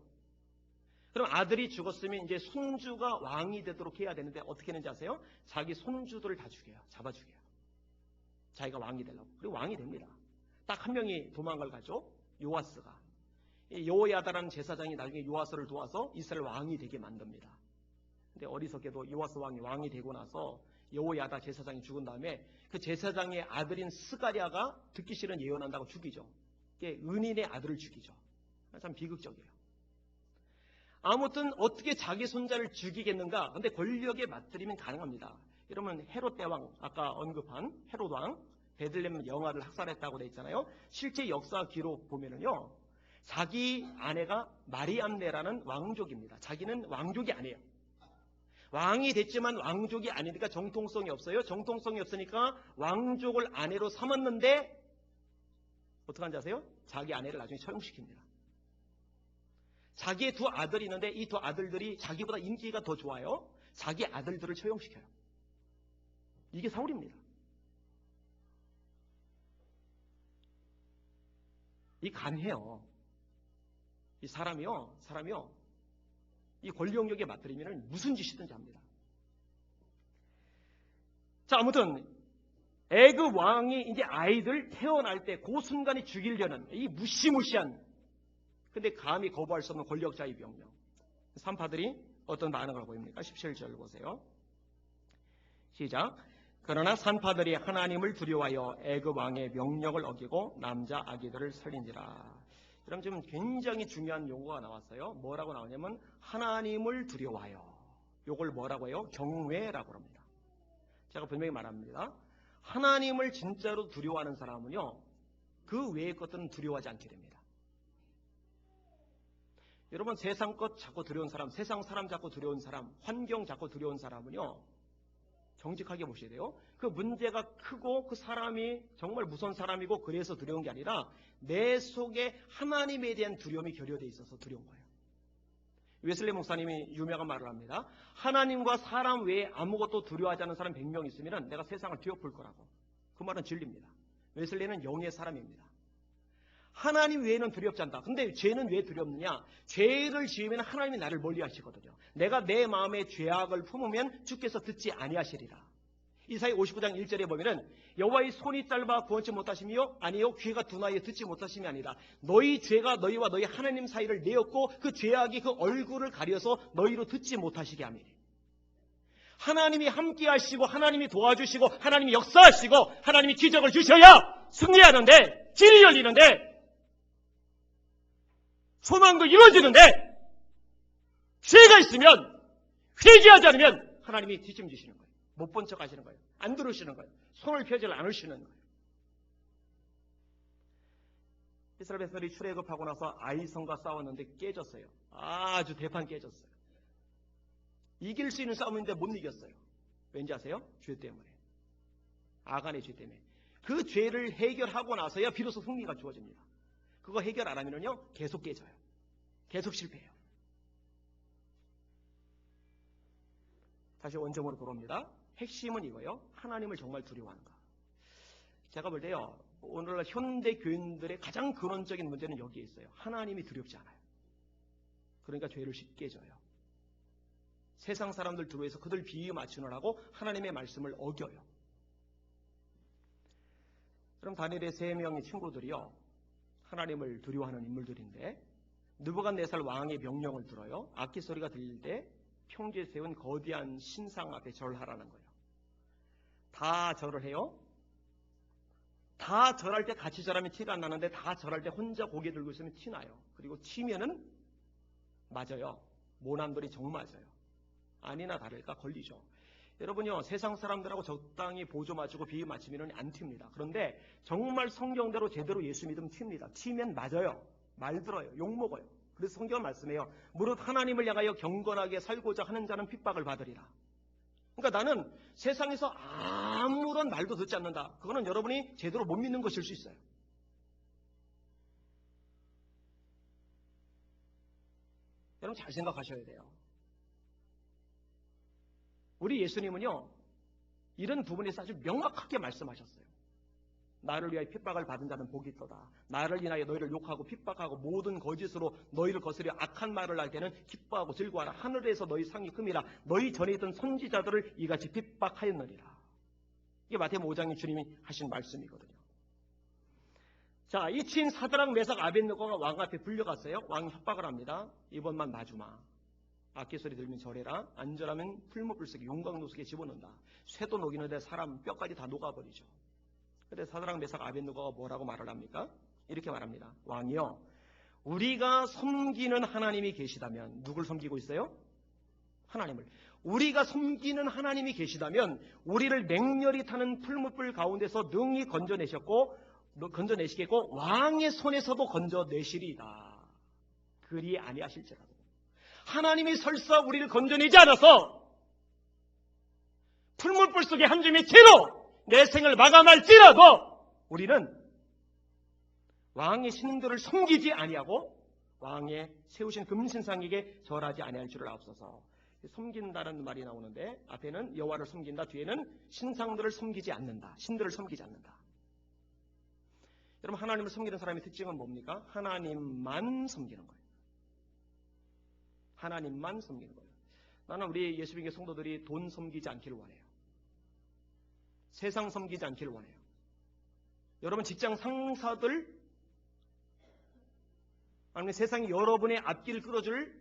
그럼 아들이 죽었으면 이제 손주가 왕이 되도록 해야 되는데 어떻게 했는지 아세요? 자기 손주들을 다 죽여요. 잡아 죽여요. 자기가 왕이 되려고. 그리고 왕이 됩니다. 딱 한 명이 도망을 가죠. 요아스가. 여호야다라는 제사장이 나중에 요아스를 도와서 이스라엘 왕이 되게 만듭니다. 근데 어리석게도 요아스 왕이 되고 나서 여호야다 제사장이 죽은 다음에 그 제사장의 아들인 스가랴가 듣기 싫은 예언한다고 죽이죠. 은인의 아들을 죽이죠. 참 비극적이에요. 아무튼 어떻게 자기 손자를 죽이겠는가? 근데 권력에 맞들이면 가능합니다. 여러분, 헤롯 대왕, 아까 언급한 헤롯 왕, 베들레헴 영아를 학살했다고 돼 있잖아요. 실제 역사 기록 보면은요, 자기 아내가 마리암네라는 왕족입니다. 자기는 왕족이 아니에요. 왕이 됐지만 왕족이 아니니까 정통성이 없어요. 정통성이 없으니까 왕족을 아내로 삼았는데 어떡한지 아세요? 자기 아내를 나중에 처형시킵니다. 자기의 두 아들이 있는데 이 두 아들들이 자기보다 인기가 더 좋아요. 자기 아들들을 처형시켜요. 이게 사울입니다. 이 간해요. 이 사람이요. 이 권력력에 맞들이면 무슨 짓이든지 합니다. 자, 아무튼 애굽 왕이 이제 아이들 태어날 때 그 순간에 죽이려는 이 무시무시한, 근데 감히 거부할 수 없는 권력자의 명령. 산파들이 어떤 반응을 보입니까? 17절 보세요. 시작. 그러나 산파들이 하나님을 두려워하여 애굽 왕의 명령을 어기고 남자 아기들을 살린지라. 그럼 지금 굉장히 중요한 용어가 나왔어요. 뭐라고 나오냐면 하나님을 두려워하여. 요걸 뭐라고 해요? 경외라고 합니다. 제가 분명히 말합니다. 하나님을 진짜로 두려워하는 사람은요, 그 외의 것들은 두려워하지 않게 됩니다. 여러분, 세상 것 자꾸 두려운 사람, 세상 사람 자꾸 두려운 사람, 환경 자꾸 두려운 사람은요, 정직하게 보셔야 돼요. 그 문제가 크고 그 사람이 정말 무서운 사람이고 그래서 두려운 게 아니라 내 속에 하나님에 대한 두려움이 결여되어 있어서 두려운 거예요. 웨슬리 목사님이 유명한 말을 합니다. 하나님과 사람 외에 아무것도 두려워하지 않는 사람 100명 있으면 내가 세상을 뒤엎을 거라고. 그 말은 진리입니다. 웨슬리는 영의 사람입니다. 하나님 외에는 두렵지 않다. 근데 죄는 왜 두렵느냐? 죄를 지으면 하나님이 나를 멀리 하시거든요. 내가 내 마음에 죄악을 품으면 주께서 듣지 아니하시리라. 이사야 59장 1절에 보면은 여호와의 손이 짧아 구원치 못하시며 아니요 귀가 둔하여 듣지 못하심이 아니라 너희 죄가 너희와 너희 하나님 사이를 내었고 그 죄악이 그 얼굴을 가려서 너희로 듣지 못하시게 하미니. 하나님이 함께 하시고 하나님이 도와주시고 하나님이 역사하시고 하나님이 기적을 주셔야 승리하는데, 길이 열리는데, 소망도 이루어지는데, 죄가 있으면 회개하지 않으면 하나님이 뒷짐지시는 거예요. 못 본 척 하시는 거예요. 안 들으시는 거예요. 손을 펴지 않으시는 거예요. 이스라엘 백성들이 출애굽하고 나서 아이성과 싸웠는데 깨졌어요. 아주 대판 깨졌어요. 이길 수 있는 싸움인데 못 이겼어요. 왠지 아세요? 죄 때문에. 아간의 죄 때문에. 그 죄를 해결하고 나서야 비로소 승리가 주어집니다. 그거 해결 안 하면요 계속 깨져요. 계속 실패해요. 다시 원점으로 돌아옵니다. 핵심은 이거예요. 하나님을 정말 두려워하는가. 제가 볼 때요, 오늘날 현대 교인들의 가장 근원적인 문제는 여기에 있어요. 하나님이 두렵지 않아요. 그러니까 죄를 쉽게 져요. 세상 사람들 들어와서 그들 비유 맞추느라고 하나님의 말씀을 어겨요. 그럼 다니엘의 3명의 친구들이요, 하나님을 두려워하는 인물들인데 느부갓네살 왕의 명령을 들어요. 악기 소리가 들릴 때 평지에 세운 거대한 신상 앞에 절하라는 거예요. 다 절을 해요. 다 절할 때 같이 절하면 티가 안 나는데 다 절할 때 혼자 고개 들고 있으면 티 나요. 그리고 튀면은 맞아요. 모난돌이 정 맞아요. 아니나 다를까 걸리죠. 여러분요, 세상 사람들하고 적당히 보조 맞추고 비유 맞추면 안 튑니다. 그런데 정말 성경대로 제대로 예수 믿으면 튑니다. 튀면 맞아요. 말 들어요. 욕 먹어요. 그래서 성경은 말씀해요. 무릇 하나님을 향하여 경건하게 살고자 하는 자는 핍박을 받으리라. 그러니까 나는 세상에서 아무런 말도 듣지 않는다. 그거는 여러분이 제대로 못 믿는 것일 수 있어요. 여러분 잘 생각하셔야 돼요. 우리 예수님은요, 이런 부분에서 아주 명확하게 말씀하셨어요. 나를 위하여 핍박을 받은 자는 복이 있도다. 나를 인하여 너희를 욕하고 핍박하고 모든 거짓으로 너희를 거스려 악한 말을 할 때는 기뻐하고 즐거워하라. 하늘에서 너희 상이 큼이라. 너희 전에 있던 선지자들을 이같이 핍박하였느니라. 이게 마태복음 5장에 주님이 하신 말씀이거든요. 자, 이 친 사드락 메삭 아벳느고가 왕 앞에 불려갔어요. 왕이 협박을 합니다. 이번만 봐주마. 악기 소리 들으면 절해라. 안절하면 풀무불 속에 용광노숙에 집어넣는다. 쇠도 녹이는데 사람 뼈까지 다 녹아버리죠. 그런데 사드락 메삭 아벳느고가 뭐라고 말을 합니까? 이렇게 말합니다. 왕이요, 우리가 섬기는 하나님이 계시다면, 누굴 섬기고 있어요? 하나님을. 우리가 섬기는 하나님이 계시다면 우리를 맹렬히 타는 풀무불 가운데서 능히 건져내시겠고 왕의 손에서도 건져내시리이다. 그리 아니하실지라도. 하나님이 설사 우리를 건져내지 않아서 풀무불 속에 한 줌의 채로 내 생을 마감할지라도 우리는 왕의 신들을 섬기지 아니하고 왕의 세우신 금신상에게 절하지 아니할 줄을 앞서서. 섬긴다는 말이 나오는데 앞에는 여호와를 섬긴다, 뒤에는 신상들을 섬기지 않는다, 신들을 섬기지 않는다. 여러분, 하나님을 섬기는 사람의 특징은 뭡니까? 하나님만 섬기는 거예요. 하나님만 섬기는 거예요. 나는 우리 예수님의 성도들이 돈 섬기지 않기를 원해요. 세상 섬기지 않기를 원해요. 여러분 직장 상사들, 아니면 세상이 여러분의 앞길을 끌어줄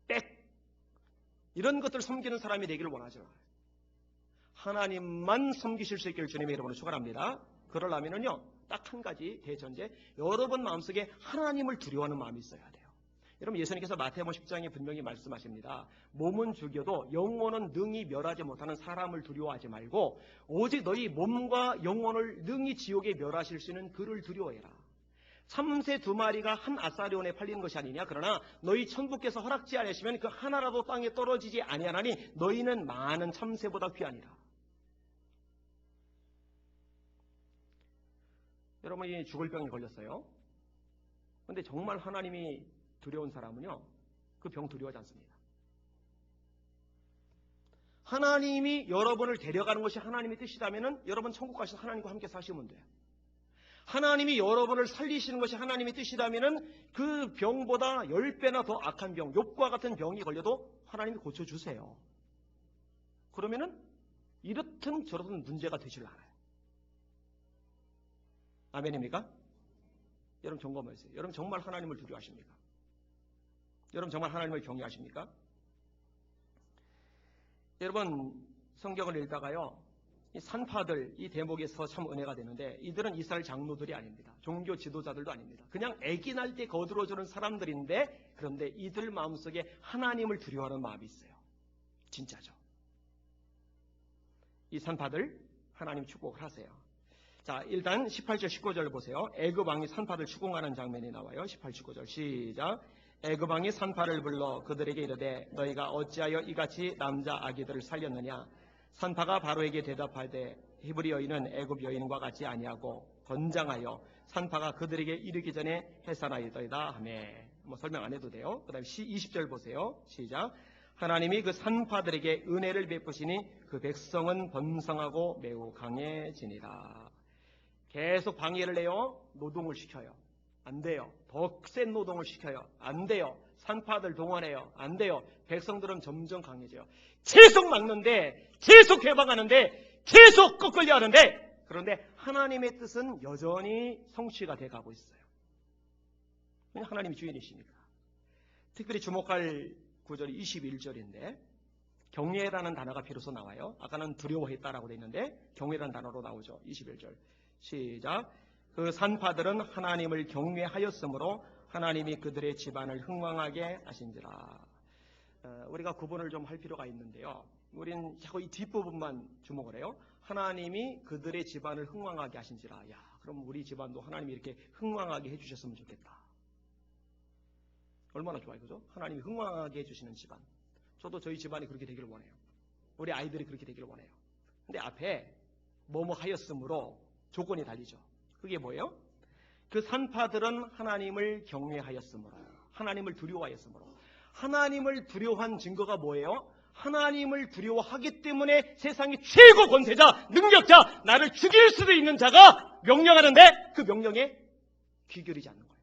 백, 이런 것들 섬기는 사람이 되기를 원하죠. 하나님만 섬기실 수 있기를 주님의 이름으로 축원합니다. 그러려면요, 딱 한 가지 대전제, 여러분 마음속에 하나님을 두려워하는 마음이 있어야 돼요. 여러분, 예수님께서 마태복음 10장에 분명히 말씀하십니다. 몸은 죽여도 영혼은 능히 멸하지 못하는 사람을 두려워하지 말고 오직 너희 몸과 영혼을 능히 지옥에 멸하실 수 있는 그를 두려워해라. 참새 2마리가 한 아사리온에 팔리는 것이 아니냐. 그러나 너희 천부께서 허락지 아니하시면 그 하나라도 땅에 떨어지지 아니하나니 너희는 많은 참새보다 귀하니라. 여러분이 죽을 병에 걸렸어요. 그런데 정말 하나님이 두려운 사람은요, 그 병 두려워하지 않습니다. 하나님이 여러분을 데려가는 것이 하나님의 뜻이라면 여러분 천국 가셔서 하나님과 함께 사시면 돼요. 하나님이 여러분을 살리시는 것이 하나님의 뜻이라면 그 병보다 10배나 더 악한 병, 욥과 같은 병이 걸려도 하나님이 고쳐주세요. 그러면은 이렇든 저렇든 문제가 되질 않아요. 아멘입니까? 여러분 점검하세요. 여러분 정말 하나님을 두려워하십니까? 여러분 정말 하나님을 경외하십니까? 여러분 성경을 읽다가요, 이 산파들, 이 대목에서 참 은혜가 되는데 이들은 이스라엘 장로들이 아닙니다. 종교 지도자들도 아닙니다. 그냥 아기 날 때 거들어주는 사람들인데, 그런데 이들 마음속에 하나님을 두려워하는 마음이 있어요. 진짜죠. 이 산파들 하나님 축복을 하세요. 자, 일단 18절 19절 보세요. 애굽 왕이 산파를 추궁하는 장면이 나와요. 18, 19절 시작. 애굽 왕이 산파를 불러 그들에게 이르되 너희가 어찌하여 이같이 남자 아기들을 살렸느냐. 산파가 바로에게 대답하되 히브리 여인은 애굽 여인과 같이 아니하고 건장하여 산파가 그들에게 이르기 전에 해산하였더이다 하매. 뭐 설명 안 해도 돼요. 그 다음에 20절 보세요. 시작. 하나님이 그 산파들에게 은혜를 베푸시니 그 백성은 번성하고 매우 강해지니라. 계속 방해를 해요. 노동을 시켜요. 안 돼요. 더 센 노동을 시켜요. 안 돼요. 산파들 동원해요. 안 돼요. 백성들은 점점 강해져요. 계속 막는데, 계속 해방하는데, 계속 꺾으려 하는데, 그런데 하나님의 뜻은 여전히 성취가 돼가고 있어요. 하나님이 주인이시니까. 특별히 주목할 구절이 21절인데 경외라는 단어가 비로소 나와요. 아까는 두려워했다라고 되어 있는데 경외라는 단어로 나오죠. 21절 시작. 그 산파들은 하나님을 경외하였으므로 하나님이 그들의 집안을 흥왕하게 하신지라. 우리가 구분을 좀 할 필요가 있는데요. 우리는 자꾸 이 뒷부분만 주목을 해요. 하나님이 그들의 집안을 흥왕하게 하신지라. 야, 그럼 우리 집안도 하나님이 이렇게 흥왕하게 해주셨으면 좋겠다. 얼마나 좋아요, 그죠? 하나님이 흥왕하게 해주시는 집안. 저도 저희 집안이 그렇게 되기를 원해요. 우리 아이들이 그렇게 되기를 원해요. 근데 앞에 뭐뭐 하였으므로 조건이 달리죠. 그게 뭐예요? 그 산파들은 하나님을 경외하였으므로, 하나님을 두려워하였으므로. 하나님을 두려워한 증거가 뭐예요? 하나님을 두려워하기 때문에 세상의 최고 권세자, 능력자, 나를 죽일 수도 있는 자가 명령하는데 그 명령에 귀결이지 않는 거예요.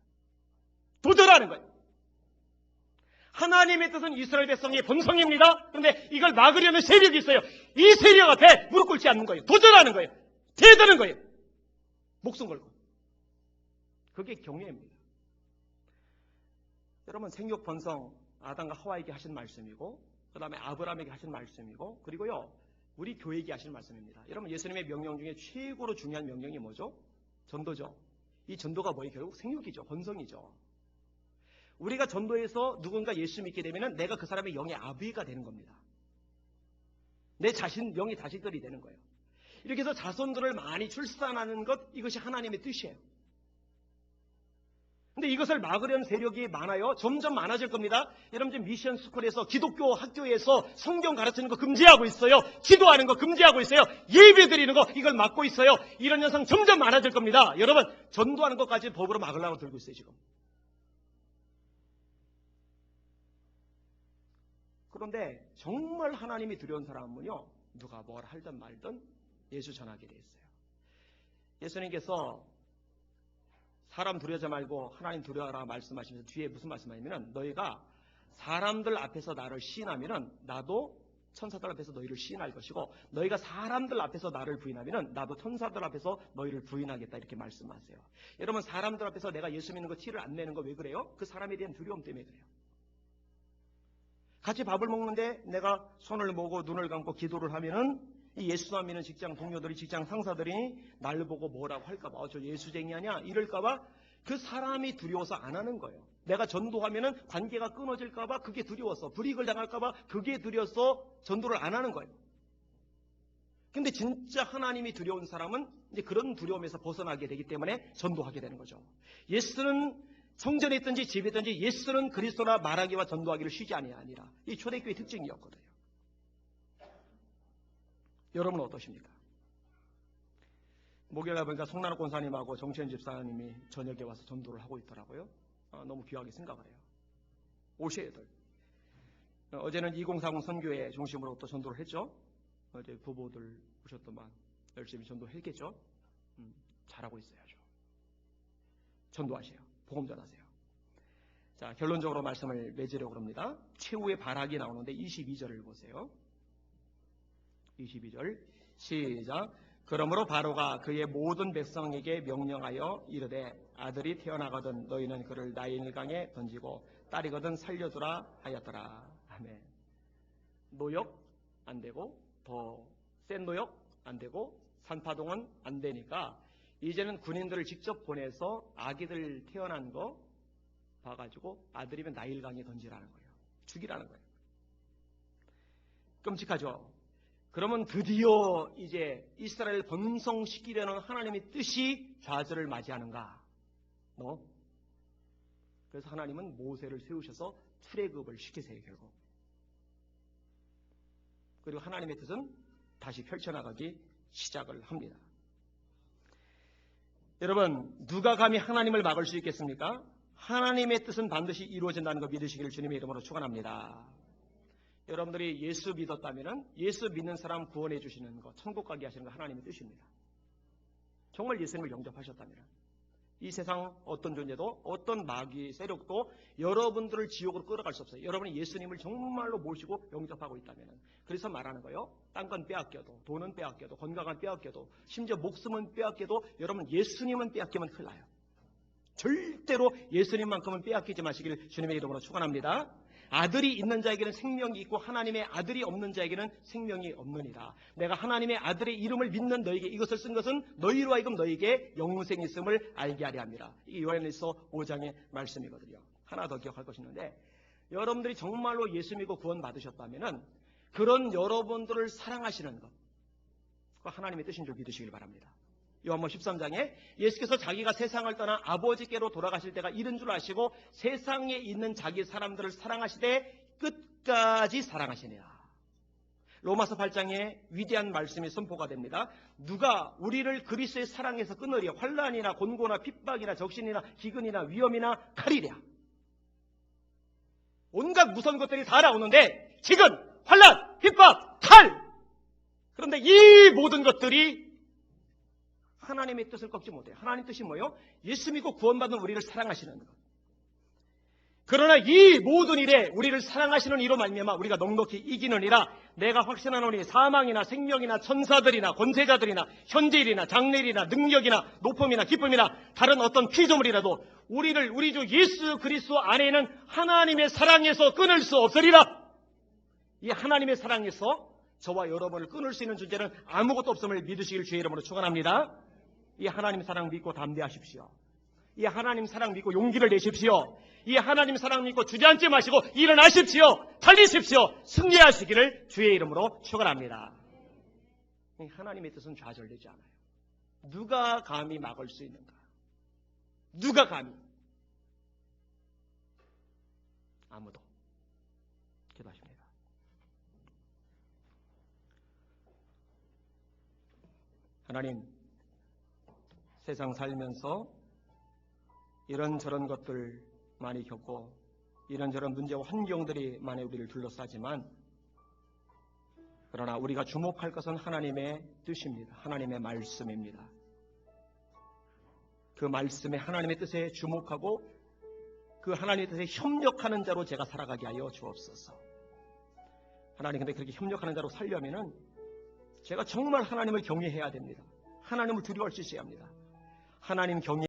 도전하는 거예요. 하나님의 뜻은 이스라엘 백성의 본성입니다. 그런데 이걸 막으려는 세력이 있어요. 이 세력 앞에 무릎 꿇지 않는 거예요. 도전하는 거예요. 대드는 거예요. 목숨 걸고. 그게 경외입니다. 여러분, 생육 번성 아담과 하와에게 하신 말씀이고, 그 다음에 아브라함에게 하신 말씀이고, 그리고요 우리 교회에게 하신 말씀입니다. 여러분, 예수님의 명령 중에 최고로 중요한 명령이 뭐죠? 전도죠. 이 전도가 뭐예요? 결국 생육이죠. 번성이죠. 우리가 전도해서 누군가 예수 믿게 되면 내가 그 사람의 영의 아비가 되는 겁니다. 내 자신, 영의 자식들이 되는 거예요. 이렇게 해서 자손들을 많이 출산하는 것, 이것이 하나님의 뜻이에요. 근데 이것을 막으려는 세력이 많아요. 점점 많아질 겁니다. 여러분 지금 미션 스쿨에서 기독교 학교에서 성경 가르치는 거 금지하고 있어요. 기도하는 거 금지하고 있어요. 예배 드리는 거 이걸 막고 있어요. 이런 현상 점점 많아질 겁니다. 여러분 전도하는 것까지 법으로 막으려고 들고 있어요 지금. 그런데 정말 하나님이 두려운 사람은요, 누가 뭘 하든 말든 예수 전하게 돼 있어요. 예수님께서 사람 두려워하지 말고 하나님 두려워하라 말씀하시면서 뒤에 무슨 말씀하냐면, 너희가 사람들 앞에서 나를 시인하면 나도 천사들 앞에서 너희를 시인할 것이고, 너희가 사람들 앞에서 나를 부인하면 나도 천사들 앞에서 너희를 부인하겠다, 이렇게 말씀하세요. 여러분, 사람들 앞에서 내가 예수 믿는 거 티를 안 내는 거 왜 그래요? 그 사람에 대한 두려움 때문에 그래요. 같이 밥을 먹는데 내가 손을 모으고 눈을 감고 기도를 하면은 이 예수 안 믿는 직장 동료들이, 직장 상사들이 나를 보고 뭐라고 할까봐, 저 예수쟁이 아니야 이럴까봐 그 사람이 두려워서 안 하는 거예요. 내가 전도하면은 관계가 끊어질까봐 그게 두려워서, 불이익을 당할까봐 그게 두려워서 전도를 안 하는 거예요. 근데 진짜 하나님이 두려운 사람은 이제 그런 두려움에서 벗어나게 되기 때문에 전도하게 되는 거죠. 예수는 성전에 있든지 집에 있든지 예수는 그리스도나 말하기와 전도하기를 쉬지 아니라, 이 초대교회의 특징이었거든요. 여러분은 어떠십니까? 목요일에 보니까 송나라 권사님하고 정치현 집사님이 저녁에 와서 전도를 하고 있더라고요. 너무 귀하게 생각을 해요. 오셔야들. 어제는 2040 선교회 중심으로 또 전도를 했죠. 어제 부부들 오셨더만 열심히 전도했겠죠. 잘하고 있어야죠. 전도하세요. 복음 전하세요. 자, 결론적으로 말씀을 맺으려고 합니다. 최후의 발악이 나오는데 22절을 보세요. 22절 시작. 그러므로 바로가 그의 모든 백성에게 명령하여 이르되, 아들이 태어나거든 너희는 그를 나일강에 던지고 딸이거든 살려두라 하였더라. 아멘. 노역 안 되고, 더 센 노역 안 되고, 산파동은 안 되니까 이제는 군인들을 직접 보내서 아기들 태어난 거 봐가지고 아들이면 나일강에 던지라는 거예요. 죽이라는 거예요. 끔찍하죠. 그러면 드디어 이제 이스라엘 번성시키려는 하나님의 뜻이 좌절을 맞이하는가? 그래서 하나님은 모세를 세우셔서 출애굽을 시키세요, 결국. 그리고 하나님의 뜻은 다시 펼쳐나가기 시작을 합니다. 여러분, 누가 감히 하나님을 막을 수 있겠습니까? 하나님의 뜻은 반드시 이루어진다는 거 믿으시기를 주님의 이름으로 축원합니다. 여러분들이 예수 믿었다면 예수 믿는 사람 구원해 주시는 것, 천국 가게 하시는 거 하나님의 뜻입니다. 정말 예수님을 영접하셨다면. 이 세상 어떤 존재도 어떤 마귀 세력도 여러분들을 지옥으로 끌어갈 수 없어요. 여러분이 예수님을 정말로 모시고 영접하고 있다면. 그래서 말하는 거예요. 딴 건 빼앗겨도, 돈은 빼앗겨도, 건강은 빼앗겨도, 심지어 목숨은 빼앗겨도 여러분 예수님은 빼앗기면 큰일 나요. 절대로 예수님만큼은 빼앗기지 마시길 주님의 이름으로 축원합니다. 아들이 있는 자에게는 생명이 있고 하나님의 아들이 없는 자에게는 생명이 없느니라. 내가 하나님의 아들의 이름을 믿는 너에게 이것을 쓴 것은 너희로 하여금 너에게 영생이 있음을 알게 하려 합니다. 이 요한일서 5장의 말씀이거든요. 하나 더 기억할 것이 있는데, 여러분들이 정말로 예수 믿고 구원 받으셨다면 그런 여러분들을 사랑하시는 것, 그 하나님의 뜻인 줄 믿으시길 바랍니다. 요한복음 13장에 예수께서 자기가 세상을 떠나 아버지께로 돌아가실 때가 이른 줄 아시고 세상에 있는 자기 사람들을 사랑하시되 끝까지 사랑하시니라. 로마서 8장에 위대한 말씀이 선포가 됩니다. 누가 우리를 그리스도의 사랑에서 끊으려 환난이나 곤고나 핍박이나 적신이나 기근이나 위험이나 칼이랴. 온갖 무서운 것들이 다 나오는데 기근, 환난, 핍박, 칼. 그런데 이 모든 것들이 하나님의 뜻을 꺾지 못해요. 하나님 뜻이 뭐예요? 예수 믿고 구원받은 우리를 사랑하시는 것. 그러나 이 모든 일에 우리를 사랑하시는 이로 말미암아 우리가 넉넉히 이기느니라. 내가 확신하노니 사망이나 생명이나 천사들이나 권세자들이나 현재일이나 장래일이나 능력이나 높음이나 기쁨이나 다른 어떤 피조물이라도 우리를 우리 주 예수 그리스도 안에 있는 하나님의 사랑에서 끊을 수 없으리라. 이 하나님의 사랑에서 저와 여러분을 끊을 수 있는 존재는 아무것도 없음을 믿으시길 주의 이름으로 축원합니다. 이 하나님 사랑 믿고 담대하십시오. 이 하나님 사랑 믿고 용기를 내십시오. 이 하나님 사랑 믿고 주저앉지 마시고 일어나십시오. 달리십시오. 승리하시기를 주의 이름으로 축원합니다. 하나님의 뜻은 좌절되지 않아요. 누가 감히 막을 수 있는가? 누가 감히? 아무도. 기도하십니다. 하나님, 세상 살면서 이런저런 것들 많이 겪고 이런저런 문제와 환경들이 많이 우리를 둘러싸지만 그러나 우리가 주목할 것은 하나님의 뜻입니다. 하나님의 말씀입니다. 그 말씀에 하나님의 뜻에 주목하고 그 하나님의 뜻에 협력하는 자로 제가 살아가게 하여 주옵소서. 하나님, 근데 그렇게 협력하는 자로 살려면은 제가 정말 하나님을 경외해야 됩니다. 하나님을 두려워할 수 있어야 합니다. 하나님 경외